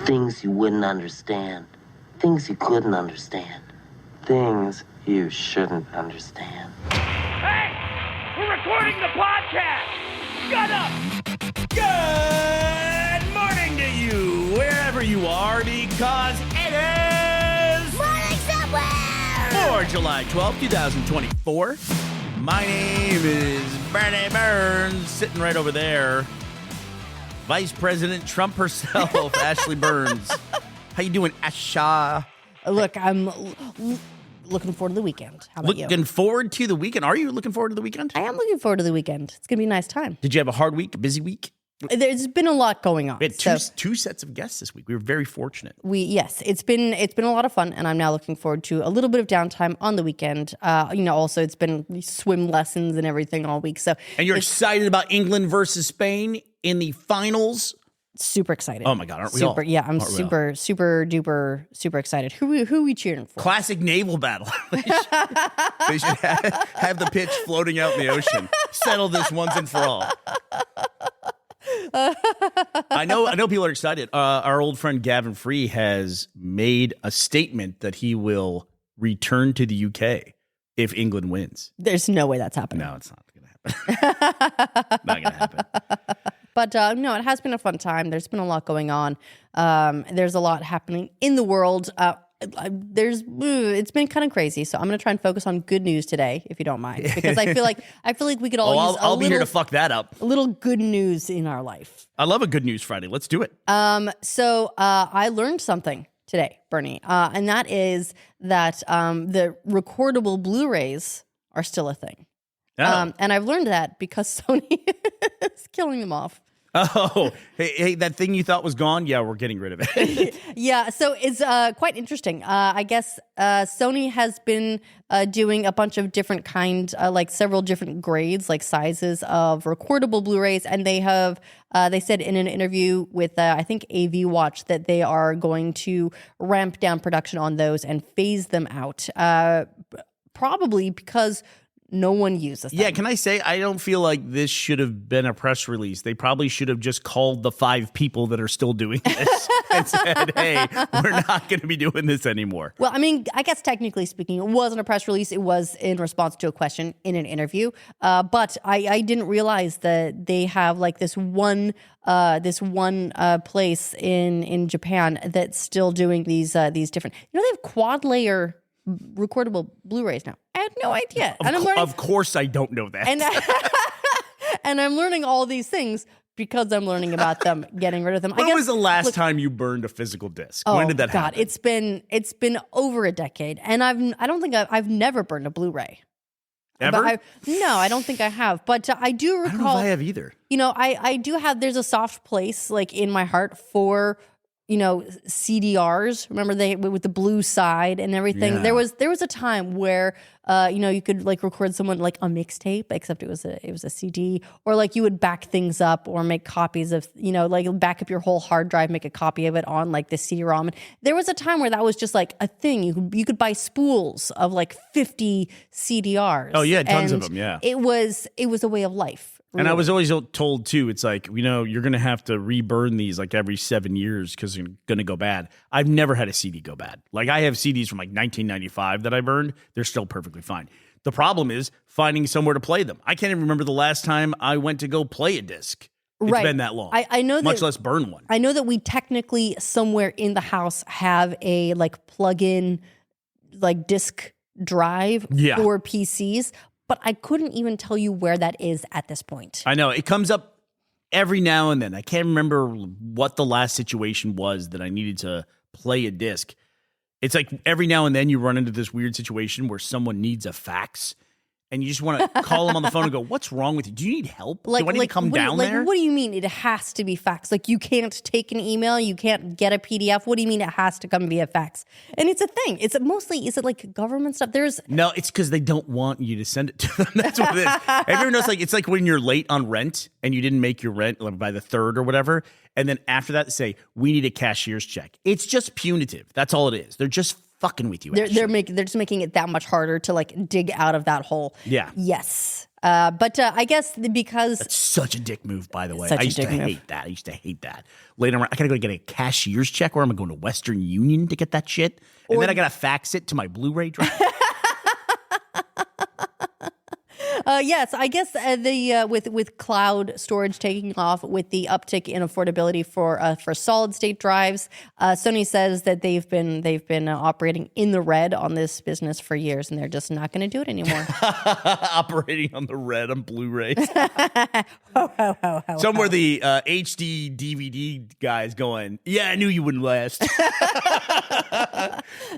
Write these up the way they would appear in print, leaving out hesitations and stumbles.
Things you wouldn't understand. Things you couldn't understand. Things you shouldn't understand. Hey! We're recording the podcast! Shut up! Good morning to you, wherever you are, because it is... Morning somewhere! For July 12th, 2024. My name is Bernie Burns, sitting right over there. Vice President Trump herself, Ashley Burns. How you doing, Asha? Look, I'm looking forward to the weekend. How about you? Looking forward to the weekend? Are you looking forward to the weekend? I am looking forward to the weekend. It's going to be a nice time. Did you have a hard week, a busy week? There's been a lot going on. We had two sets of guests this week. We were very fortunate. Yes, it's been a lot of fun, and I'm now looking forward to a little bit of downtime on the weekend. Also it's been swim lessons and everything all week. So, and you're excited about England versus Spain in the finals? Super excited. Oh my God, aren't we all? Yeah, I'm super duper excited. Who are we cheering for? Classic naval battle. They should have the pitch floating out in the ocean. Settle this once and for all. I know people are excited. Our old friend Gavin Free has made a statement that he will return to the UK if England wins. There's no way that's happening. No, it's not going to happen. Not going to happen. But no, it has been a fun time. There's been a lot going on. There's a lot happening in the world. It's been kind of crazy. So I'm going to try and focus on good news today, if you don't mind, because I feel like we could all use I'll be here to fuck that up. A little good news in our life. I love a good news Friday. Let's do it. So I learned something today, Bernie, and that is that the recordable Blu-rays are still a thing. Oh. And I've learned that because Sony is killing them off. Oh, hey, that thing you thought was gone? Yeah, we're getting rid of it. Yeah, so it's quite interesting. I guess Sony has been doing a bunch of different like several different grades, like sizes of recordable Blu-rays, and they have, they said in an interview with, I think, AV Watch, that they are going to ramp down production on those and phase them out, probably because no one uses them. Yeah, can I say, I don't feel like this should have been a press release. They probably should have just called the 5 people that are still doing this and said, hey, we're not going to be doing this anymore. Well, I mean, I guess technically speaking, it wasn't a press release. It was in response to a question in an interview. But I didn't realize that they have like this one place in Japan that's still doing these different. They have quad layer recordable Blu-rays now. I had no idea. Of course I don't know that. And I'm learning all these things because I'm learning about them getting rid of them. When was the last time you burned a physical disc? Oh, when did that happen? It's been over a decade, and I've never burned a Blu-ray. Ever? No, I don't think I have. But I do recall. I don't know if I have either. I do have. There's a soft place like in my heart for CDRs. Remember with the blue side and everything. Yeah. There was a time where you could like record someone like a mixtape, except it was a CD, or like you would back things up or make copies of like back up your whole hard drive, make a copy of it on like the CD-ROM. And there was a time where that was just like a thing. You could buy spools of like 50 CDRs. Oh yeah, tons of them. Yeah, it was a way of life. Really. And I was always told, too, it's like, you're going to have to reburn these like every 7 years because they're going to go bad. I've never had a CD go bad. Like, I have CDs from like 1995 that I burned. They're still perfectly fine. The problem is finding somewhere to play them. I can't even remember the last time I went to go play a disc. It's been that long. I know much less burn one. I know that we technically somewhere in the house have a like plug-in like disc drive for PCs. But I couldn't even tell you where that is at this point. I know. It comes up every now and then. I can't remember what the last situation was that I needed to play a disc. It's like every now and then you run into this weird situation where someone needs a fax. And you just want to call them on the phone and go, what's wrong with you? Do you need help? Do I need to come down there? What do you mean it has to be fax? Like you can't take an email, you can't get a PDF. What do you mean it has to come via fax? And it's a thing. Is it like government stuff? No, it's because they don't want you to send it to them. That's what it is. Have you ever noticed, it's like when you're late on rent and you didn't make your rent by the 3rd or whatever, and then after that say, we need a cashier's check. It's just punitive. That's all it is. They're just fucking with you. They're just making it that much harder to like dig out of that hole. Yeah. Yes. But I guess because That's such a dick move, by the way. Such I a used to dick move. hate that. I used to hate that. Later on, I gotta go get a cashier's check, or I'm going to Western Union to get that shit, and then I gotta fax it to my Blu-ray drive. yes, I guess with cloud storage taking off, with the uptick in affordability for solid state drives, Sony says that they've been operating in the red on this business for years, and they're just not going to do it anymore. Operating on the red on Blu-rays. Somewhere the HD DVD guys going, yeah, I knew you wouldn't last.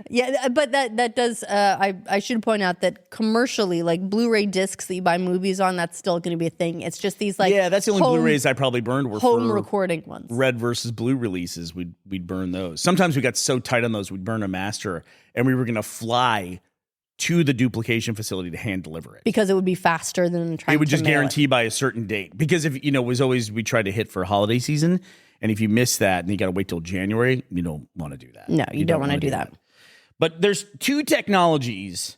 Yeah, but that does. I should point out that commercially, like Blu-ray discs that you buy movies on, that's still going to be a thing. It's just these like that's the only Blu-rays I probably burned were home for recording ones. red versus blue releases. We'd burn those. Sometimes we got so tight on those we'd burn a master, and we were going to fly to the duplication facility to hand deliver it. Because it would be faster than trying to It would just mail guarantee by a certain date. Because if it was always we tried to hit for holiday season, and if you miss that and you got to wait till January, you don't want to do that. No, you don't want to do that. But there's two technologies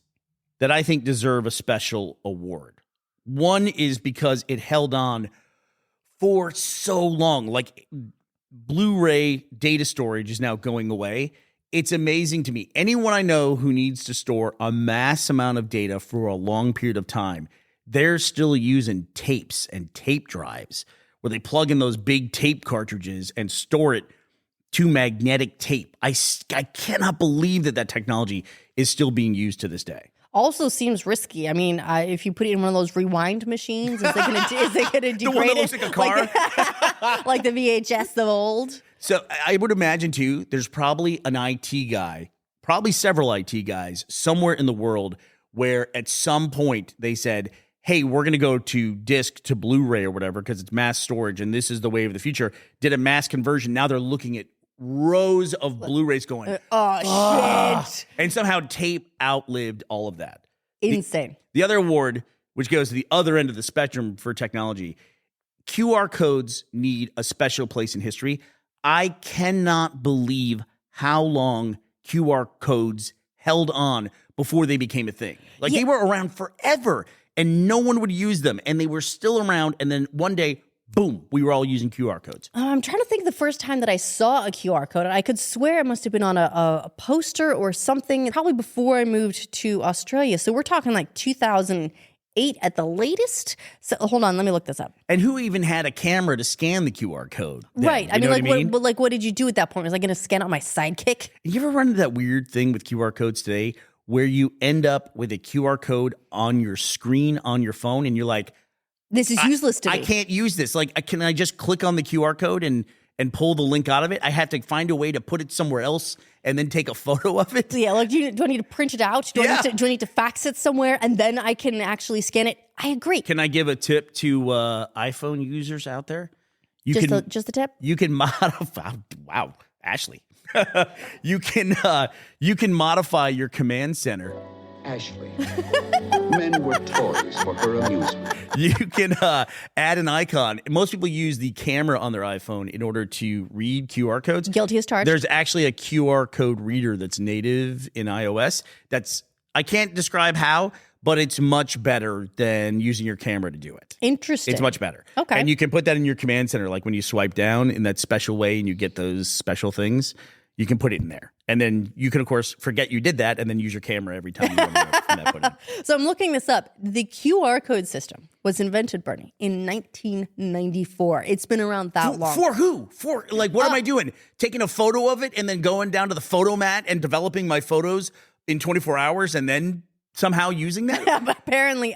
that I think deserve a special award. One is because it held on for so long. Like Blu-ray data storage is now going away. It's amazing to me. Anyone I know who needs to store a mass amount of data for a long period of time, they're still using tapes and tape drives where they plug in those big tape cartridges and store it to magnetic tape. I cannot believe that technology is still being used to this day. Also seems risky. I mean, if you put it in one of those rewind machines, is it going to degrade The one that looks it? like a car? Like the VHS of old? So I would imagine, too, there's probably an IT guy, probably several IT guys somewhere in the world where at some point they said, hey, we're going to go to disc to Blu-ray or whatever because it's mass storage and this is the way of the future. Did a mass conversion. Now they're looking at rows of Blu-rays going, Shit. and somehow tape outlived all of that. Insane. The other award, which goes to the other end of the spectrum for technology, QR codes need a special place in history. I cannot believe how long QR codes held on before they became a thing. Like they were around forever and no one would use them and they were still around. And then one day, boom, we were all using QR codes. I'm trying to think the first time that I saw a QR code. I could swear it must have been on a poster or something, probably before I moved to Australia. So we're talking like 2008 at the latest. So hold on, let me look this up. And who even had a camera to scan the QR code? Then? Right. You know what I mean? What did you do at that point? Was I going to scan out my Sidekick? You ever run into that weird thing with QR codes today where you end up with a QR code on your screen on your phone and you're like, this is useless to me. I can't use this. Like, can I just click on the QR code and pull the link out of it? I have to find a way to put it somewhere else and then take a photo of it. Yeah, like do I need to print it out? Do I need to fax it somewhere and then I can actually scan it? I agree. Can I give a tip to iPhone users out there? Just the tip? You can modify. Wow, Ashley. you can modify your command center. Ashley. Men were toys for her amusement. You can add an icon. Most people use the camera on their iPhone in order to read QR codes. Guilty as charged. There's actually a QR code reader that's native in iOS. I can't describe how, but it's much better than using your camera to do it. Interesting. It's much better. Okay. And you can put that in your command center, like when you swipe down in that special way and you get those special things. You can put it in there. And then you can, of course, forget you did that and then use your camera every time you want to put it. So I'm looking this up. The QR code system was invented, Bernie, in 1994. It's been around that long. For who? For, like, what am I doing? Taking a photo of it and then going down to the photo mat and developing my photos in 24 hours and then somehow using that? Yeah, but apparently,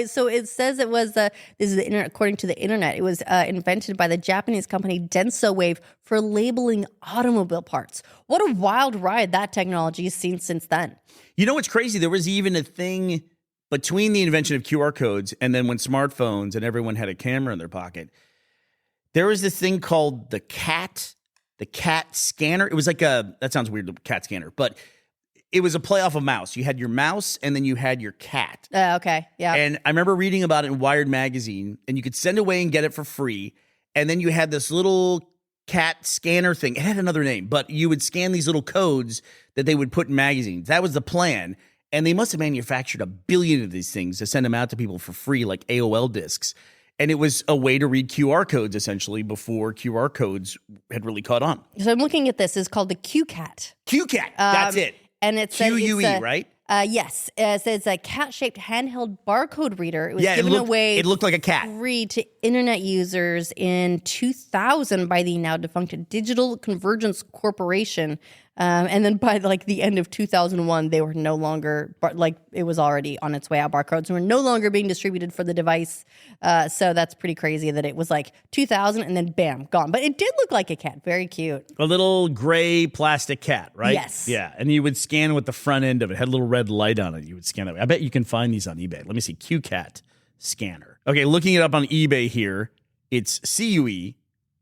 so it says it was, this is the internet, according to the internet, it was invented by the Japanese company DensoWave for labeling automobile parts. What a wild ride that technology has seen since then. You know what's crazy? There was even a thing between the invention of QR codes and then when smartphones and everyone had a camera in their pocket, there was this thing called the cat scanner. It was like that sounds weird, the cat scanner, but it was a play off of mouse. You had your mouse and then you had your cat. Okay, yeah. And I remember reading about it in Wired magazine, and you could send away and get it for free. And then you had this little cat scanner thing. It had another name, but you would scan these little codes that they would put in magazines. That was the plan. And they must have manufactured 1 billion of these things to send them out to people for free, like AOL discs. And it was a way to read QR codes, essentially, before QR codes had really caught on. So I'm looking at this. It's called the QCat. QCat, that's it. And it's QUE, right? Yes. So it's a cat-shaped handheld barcode reader. It was Yeah, given away it looked like a cat. free to internet users in 2000 by the now defunct Digital Convergence Corporation. And then by like the end of 2001, they were no longer, like it was already on its way out. Barcodes were no longer being distributed for the device. So that's pretty crazy that it was like 2000 and then bam, gone. But it did look like a cat. Very cute. A little gray plastic cat, right? Yes. Yeah, and you would scan with the front end of it. It had a little red light on it. You would scan it. I bet you can find these on eBay. Let me see. QCat scanner. Okay, looking it up on eBay here, it's CUE.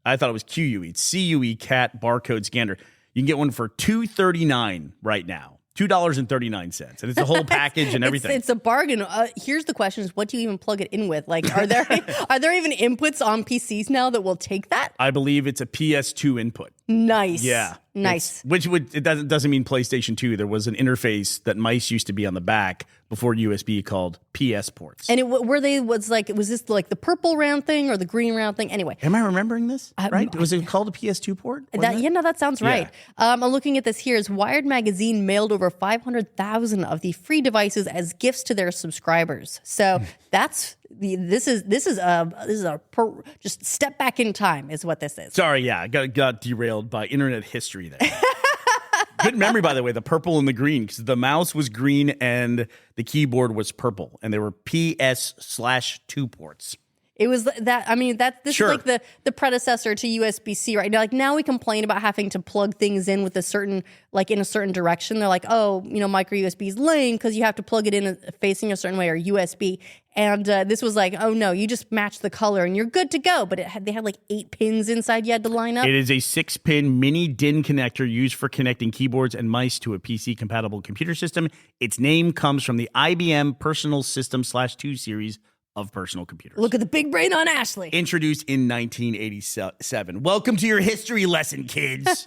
I thought it was QUE. It's CUE cat barcode scanner. You can get one for $2.39 right now. $2.39, and it's a whole package and everything. It's a bargain. Here's the question: is what do you even plug it in with? Like, are there even inputs on PCs now that will take that? I believe it's a PS2 input. Nice. Yeah. Nice. It doesn't mean PlayStation 2. There was an interface that mice used to be on the back before USB called PS ports. And was this like the purple round thing or the green round thing? Anyway. Am I remembering this right? Was it called a PS2 port? That sounds right. I'm looking at this here. Wired Magazine mailed over 500,000 of the free devices as gifts to their subscribers. So this is just step back in time is what this is. Sorry, yeah, I got derailed by internet history there. Good memory, by the way, the purple and the green, because the mouse was green and the keyboard was purple, and they were PS/2 ports. It was that. I mean, this Sure. is like the predecessor to USB-C, right? Like now we complain about having to plug things in with a certain, like in a certain direction. They're like, oh, micro USB is lame because you have to plug it in facing a certain way, or USB. And this was like, oh no, you just match the color and you're good to go. But they had like 8 pins inside you had to line up. It is a 6-pin mini DIN connector used for connecting keyboards and mice to a PC-compatible computer system. Its name comes from the IBM Personal System /2 series of personal computers. Look at the big brain on Ashley. Introduced in 1987. Welcome to your history lesson, kids.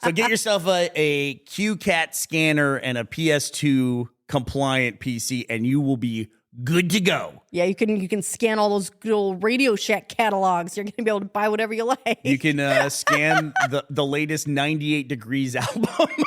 So get yourself a QCat scanner and a PS2 compliant PC, and you will be good to go. Yeah, you can scan all those good old Radio Shack catalogs. You're going to be able to buy whatever you like. You can scan the latest 98 Degrees album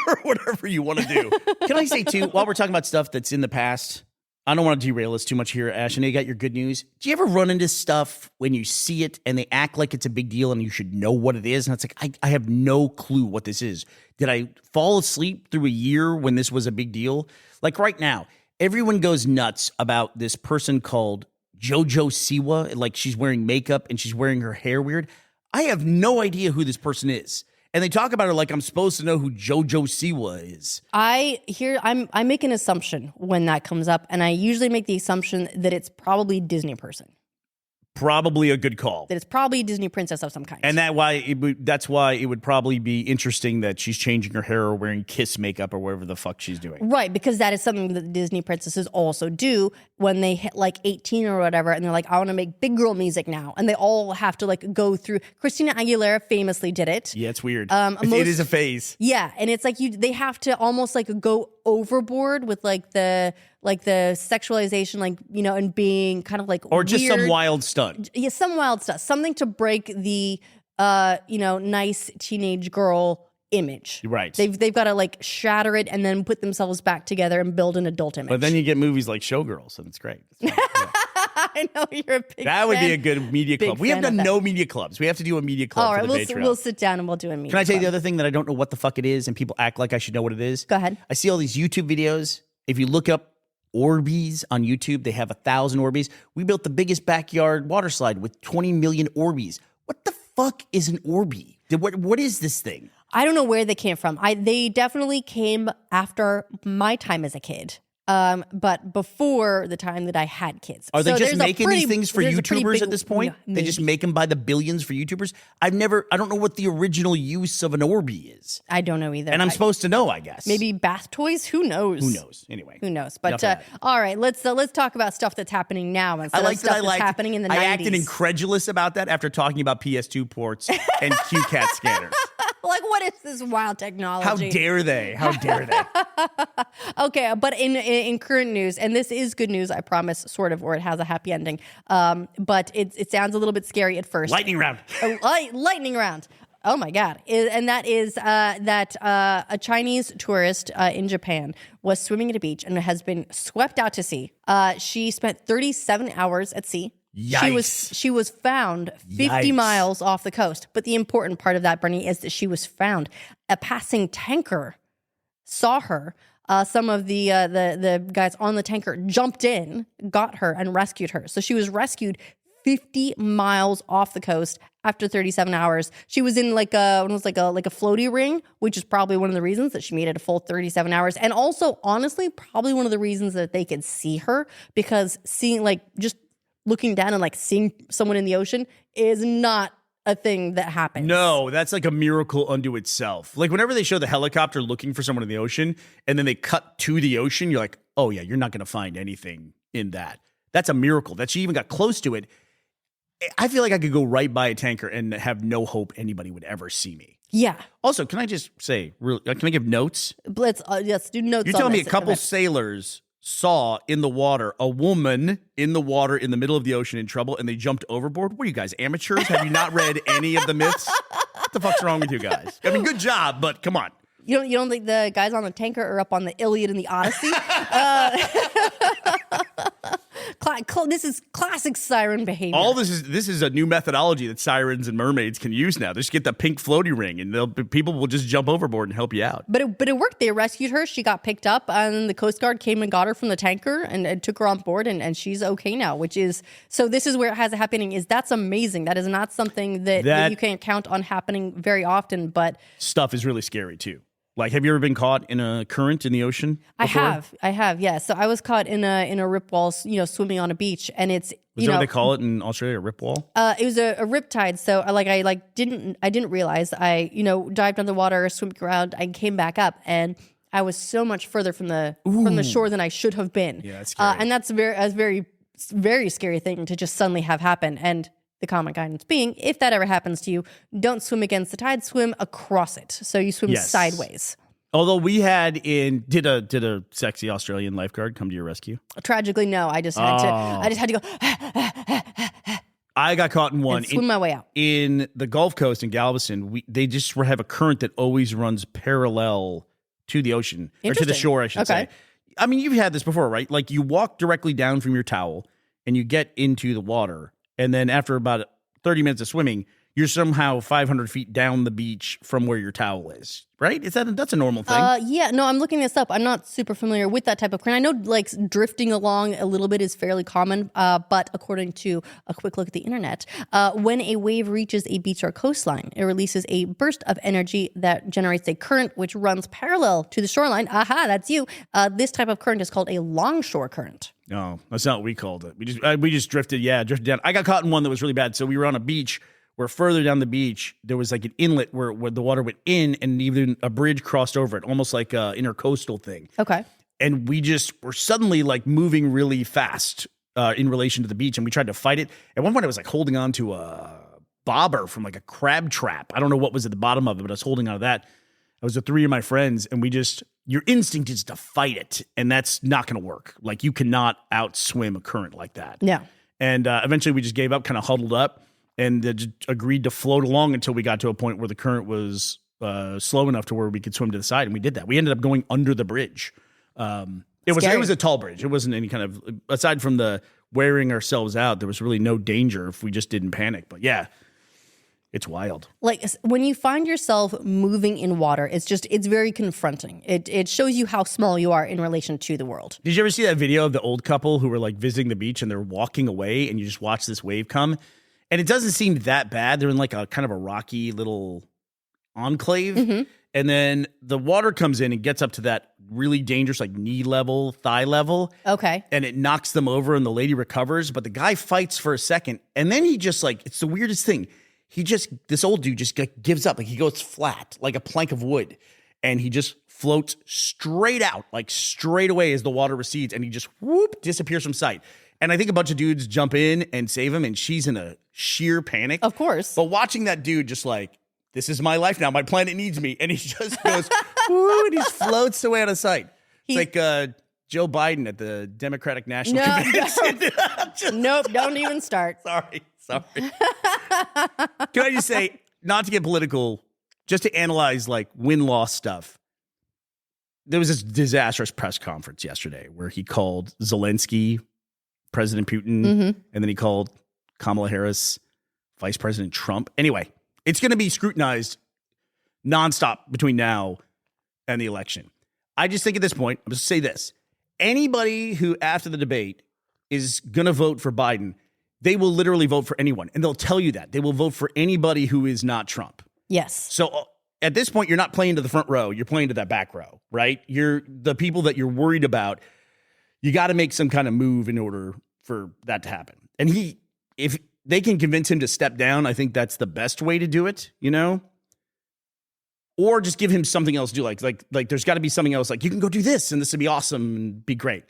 or whatever you want to do. Can I say, too, while we're talking about stuff that's in the past, I don't want to derail us too much here, Ash. I know you got your good news. Do you ever run into stuff when you see it and they act like it's a big deal and you should know what it is? And it's like, I have no clue what this is. Did I fall asleep through a year when this was a big deal? Like right now, everyone goes nuts about this person called JoJo Siwa. Like she's wearing makeup and she's wearing her hair weird. I have no idea who this person is. And they talk about her like I'm supposed to know who JoJo Siwa is. I make an assumption when that comes up, and I usually make the assumption that it's probably a Disney person. Probably a good call. That it's probably a Disney princess of some kind. And that's why it would probably be interesting that she's changing her hair or wearing Kiss makeup or whatever the fuck she's doing. Right, because that is something that Disney princesses also do when they hit like 18 or whatever, and they're like, I want to make big girl music now. And they all have to like go through. Christina Aguilera famously did it. Yeah, it's weird. It is a phase. Yeah, and it's like they have to almost like go overboard with like the sexualization, like, and being kind of like or just weird. some wild stunt. Yeah, some wild stuff. Something to break the nice teenage girl image. Right. They've got to like shatter it and then put themselves back together and build an adult image. But then you get movies like Showgirls, and it's great. Yeah. I know you're a big That would be a good media club. We have done no media clubs. We have to do a media club. All right, for the Patreon. we'll sit down and we'll do a media Can I tell you club. the other thing that I don't know what the fuck it is, and people act like I should know what it is? Go ahead. I see all these YouTube videos. If you look up Orbeez on YouTube, they have 1,000 Orbeez. We built the biggest backyard water slide with 20 million Orbeez. What the fuck is an Orbee? What is this thing? I don't know where they came from. They definitely came after my time as a kid. But before the time that I had kids. Are they So just making these things for there's a pretty YouTubers big- at this point? No, They just maybe. make them by the billions for YouTubers? I don't know what the original use of an Orbee is. I don't know either. And I'm supposed to know, I guess. Maybe bath toys? Who knows? Who knows? Anyway. Who knows? But Enough of that. all right, let's talk about stuff that's happening now instead I of like stuff that that's happening in the 90s. I acted incredulous about that after talking about PS2 ports and QCat scanners. Like, what is this wild technology? How dare they? How dare they? Okay, but in current news, and this is good news, I promise, sort of, or it has a happy ending. But it sounds a little bit scary at first. Lightning round. Lightning round. Oh my God. And that is that a Chinese tourist in Japan was swimming at a beach and has been swept out to sea. She spent 37 hours at sea. Yikes. She was found 50 Yikes. miles off the coast. But the important part of that, Bernie, is that she was found. A passing tanker saw her. Some of the guys on the tanker jumped in, got her, and rescued her. So she was rescued 50 miles off the coast after 37 hours. She was in like a floaty ring, which is probably one of the reasons that she made it a full 37 hours. And also, honestly, probably one of the reasons that they could see her, because seeing, like, just looking down and like seeing someone in the ocean is not a thing that happens. No, that's like a miracle unto itself. Like whenever they show the helicopter looking for someone in the ocean and then they cut to the ocean, you're like, oh yeah, you're not going to find anything in that. That's a miracle that she even got close to it. I feel like I could go right by a tanker and have no hope anybody would ever see me. Yeah. Also, can I just say, can I give notes? Let's do notes. You're telling me a couple sailors saw in the water a woman in the water in the middle of the ocean in trouble and they jumped overboard? What are you guys, amateurs? Have you not read any of the myths? What the fuck's wrong with you guys? I mean, good job, but come on. You don't think the guys on the tanker are up on the Iliad and the Odyssey? This is classic siren behavior. All this is a new methodology that sirens and mermaids can use now. They just get the pink floaty ring, and people will just jump overboard and help you out. But it worked. They rescued her. She got picked up, and the Coast Guard came and got her from the tanker and took her on board, and she's okay now. Which is so. This is where it has a happening. That's amazing. That is not something that you can count on happening very often. But stuff is really scary too. Like, have you ever been caught in a current in the ocean before? I have, yeah. So I was caught in a rip wall, swimming on a beach, and it's Is that what they call it in Australia, a rip wall? It was a rip tide. So I didn't realize. I dived under the water, swam around, I came back up, and I was so much further from the shore than I should have been. Yeah, that's scary. And that's a very, very scary thing to just suddenly have happen. And the common guidance being, if that ever happens to you, don't swim against the tide, swim across it. So you swim sideways. Although we did a sexy Australian lifeguard come to your rescue? Tragically, no. I just had to go. I got caught in one. And swim my way out. In the Gulf Coast in Galveston, they just have a current that always runs parallel to the ocean, or to the shore, I should say. I mean, you've had this before, right? Like you walk directly down from your towel and you get into the water. And then after about 30 minutes of swimming, you're somehow 500 feet down the beach from where your towel is, right? That's a normal thing? Yeah, no, I'm looking this up. I'm not super familiar with that type of current. I know like drifting along a little bit is fairly common, but according to a quick look at the internet, when a wave reaches a beach or coastline, it releases a burst of energy that generates a current which runs parallel to the shoreline. Aha, that's you. This type of current is called a longshore current. No, that's not what we called it. We just drifted down. I got caught in one that was really bad. So we were on a beach where further down the beach, there was like an inlet where the water went in and even a bridge crossed over it, almost like a intercoastal thing. Okay. And we just were suddenly like moving really fast in relation to the beach, and we tried to fight it. At one point, I was like holding on to a bobber from like a crab trap. I don't know what was at the bottom of it, but I was holding on to that. I was with three of my friends, and your instinct is to fight it, and that's not going to work. Like you cannot outswim a current like that. Yeah. And eventually we just gave up, kind of huddled up, and just agreed to float along until we got to a point where the current was slow enough to where we could swim to the side, and we did that. We ended up going under the bridge. It was a tall bridge. It wasn't any kind of, aside from the wearing ourselves out, there was really no danger if we just didn't panic. But yeah, it's wild. Like when you find yourself moving in water, it's very confronting. It shows you how small you are in relation to the world. Did you ever see that video of the old couple who were like visiting the beach and they're walking away and you just watch this wave come? And it doesn't seem that bad. They're in like a kind of a rocky little enclave. Mm-hmm. And then the water comes in and gets up to that really dangerous, like knee level, thigh level. Okay. And it knocks them over and the lady recovers. But the guy fights for a second. And then he just like, it's the weirdest thing. This old dude just gives up. Like he goes flat, like a plank of wood. And he just floats straight out, like straight away as the water recedes. And he just disappears from sight. And I think a bunch of dudes jump in and save him, and she's in a sheer panic. Of course. But watching that dude just like this is my life now. My planet needs me. And he just goes, woo, and he floats away out of sight. It's like Joe Biden at the Democratic National Convention. Nope, don't even start. Sorry. Can I just say, not to get political, just to analyze like win-loss stuff. There was this disastrous press conference yesterday where he called Zelensky President Putin, and then he called Kamala Harris Vice President Trump. Anyway, it's going to be scrutinized nonstop between now and the election. I just think at this point, I'm going to say this. Anybody who after the debate is going to vote for Biden, they will literally vote for anyone. And they'll tell you that. They will vote for anybody who is not Trump. Yes. So at this point, you're not playing to the front row. You're playing to that back row, right? You're the people that you're worried about. You got to make some kind of move in order for that to happen. And if they can convince him to step down, I think that's the best way to do it, you know? Or just give him something else to do. Like there's got to be something else. Like, you can go do this, and this would be awesome and be great.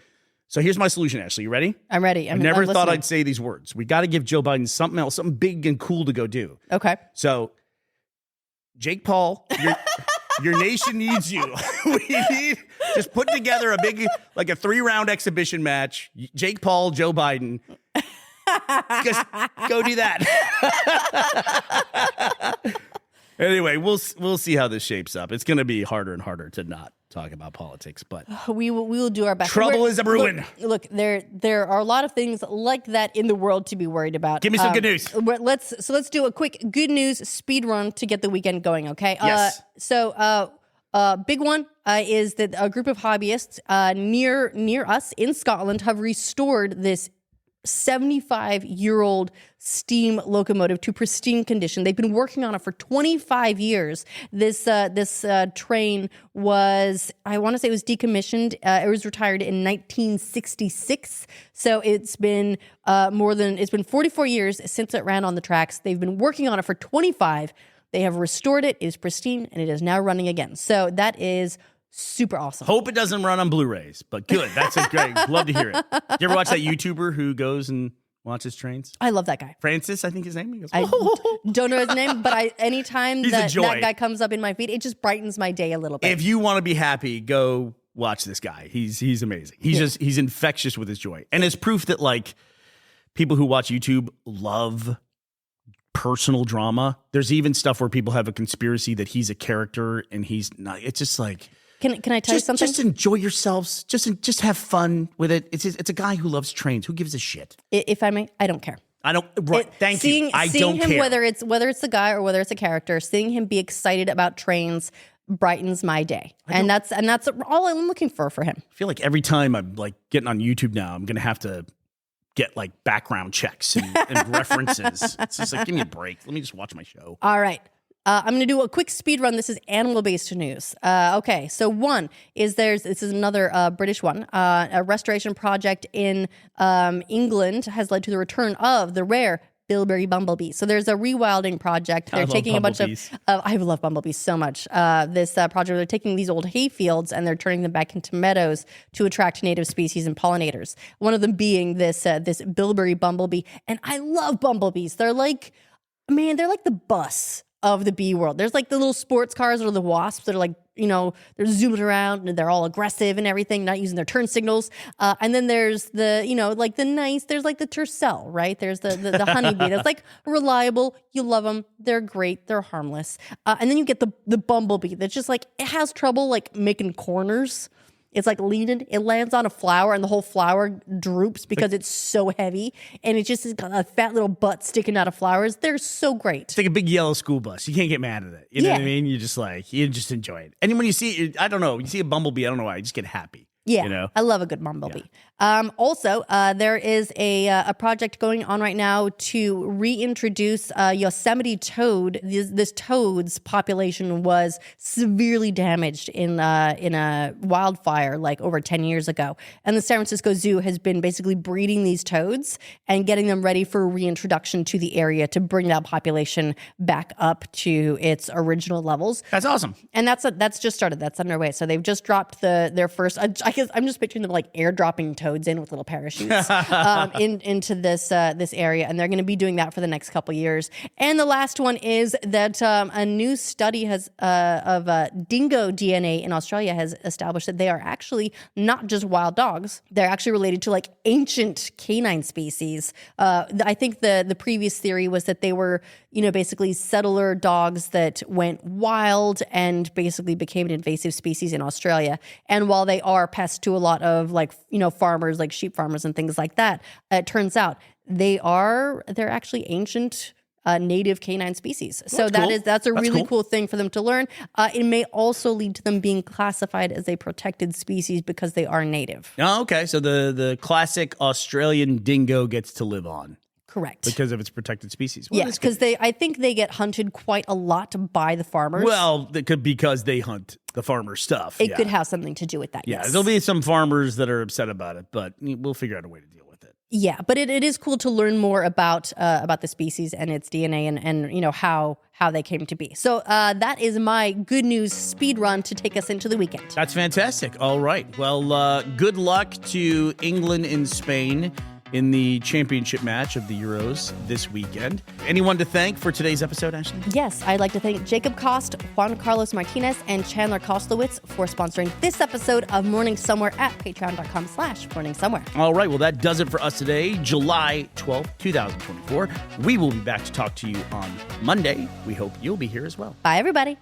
So here's my solution, Ashley. You ready? I'm ready. I never thought I'd say these words. We got to give Joe Biden something else, something big and cool to go do. Okay. So, Jake Paul, your nation needs you. We need just put together a big, like a 3-round exhibition match. Jake Paul, Joe Biden. Just go do that. Anyway, we'll see how this shapes up. It's going to be harder and harder to not talk about politics, but we will do our best. Trouble is a brewing. Look, there are a lot of things like that in the world to be worried about. Give me some good news. Let's do a quick good news speed run to get the weekend going. Okay. Yes. Big one is that a group of hobbyists near us in Scotland have restored this 75-year-old steam locomotive to pristine condition. They've been working on it for 25 years. This train was, I want to say it was decommissioned. It was retired in 1966. So it's been 44 years since it ran on the tracks. They've been working on it for 25. They have restored it. It is pristine, and it is now running again. So that is super awesome. Hope it doesn't run on Blu-rays, but good. That's a great. Love to hear it. You ever watch that YouTuber who goes and watches trains? I love that guy. Francis, I think his name. He goes, I don't know his name, but anytime that guy comes up in my feed, it just brightens my day a little bit. If you want to be happy, go watch this guy. He's amazing. He's infectious with his joy. And it's proof that like people who watch YouTube love personal drama. There's even stuff where people have a conspiracy that he's a character and he's not. It's just like, Can I tell you something? Just enjoy yourselves. Just have fun with it. It's a guy who loves trains. Who gives a shit? If I may, I don't care. I don't. Right. Thank you. I don't him, care. Whether it's the guy or whether it's a character, seeing him be excited about trains brightens my day, and that's all I'm looking for him. I feel like every time I'm like getting on YouTube now, I'm gonna have to get like background checks and references. It's just like, give me a break. Let me just watch my show. All right. I'm going to do a quick speed run. This is animal-based news. Okay, so one is this is another British one. A restoration project in England has led to the return of the rare bilberry bumblebee. So there's a rewilding project. They're taking a bunch of I love bumblebees so much. This project, they're taking these old hay fields and they're turning them back into meadows to attract native species and pollinators. One of them being this bilberry bumblebee. And I love bumblebees. They're like the bus of the bee world. There's like the little sports cars or the wasps that are like, they're zooming around and they're all aggressive and everything, not using their turn signals. And then there's there's like the tercel, right? There's the honeybee that's like reliable. You love them. They're great. They're harmless. And then you get the bumblebee that's just like, it has trouble like making corners. It's like leaning. It lands on a flower and the whole flower droops because it's so heavy. And it just has got a fat little butt sticking out of flowers. They're so great. It's like a big yellow school bus. You can't get mad at it. You know what I mean? You just enjoy it. And when you see it, I don't know, you see a bumblebee, I don't know why, you just get happy. Yeah, I love a good bumblebee. Yeah. Also, there is a project going on right now to reintroduce Yosemite toad. This toad's population was severely damaged in a wildfire like over 10 years ago. And the San Francisco Zoo has been basically breeding these toads and getting them ready for reintroduction to the area to bring that population back up to its original levels. That's awesome. And that's just started. That's underway. So they've just dropped their first. I guess I'm just picturing them like airdropping toads in with little parachutes into this area, and they're going to be doing that for the next couple years. And the last one is that a new study of dingo DNA in Australia has established that they are actually not just wild dogs; they're actually related to like ancient canine species. I think the previous theory was that they were, basically settler dogs that went wild and basically became an invasive species in Australia. And while they are pests to a lot of farmers, like sheep farmers and things like that, it turns out they're actually ancient native canine species. So that's a really cool thing for them to learn. It may also lead to them being classified as a protected species because they are native. Oh, okay. So the classic Australian dingo gets to live on. Correct. Because of its protected species. Well, yes, because I think they get hunted quite a lot by the farmers. Well, because they hunt the farmer stuff. It could have something to do with that, yes. There'll be some farmers that are upset about it, but we'll figure out a way to deal with it. Yeah, but it is cool to learn more about the species and its DNA and how they came to be. So that is my good news speed run to take us into the weekend. That's fantastic. All right. Well, good luck to England and Spain in the championship match of the Euros this weekend. Anyone to thank for today's episode, Ashley? Yes, I'd like to thank Jacob Cost, Juan Carlos Martinez, and Chandler Koslowitz for sponsoring this episode of Morning Somewhere at patreon.com/Morning Somewhere. All right, well, that does it for us today, July 12th, 2024. We will be back to talk to you on Monday. We hope you'll be here as well. Bye, everybody.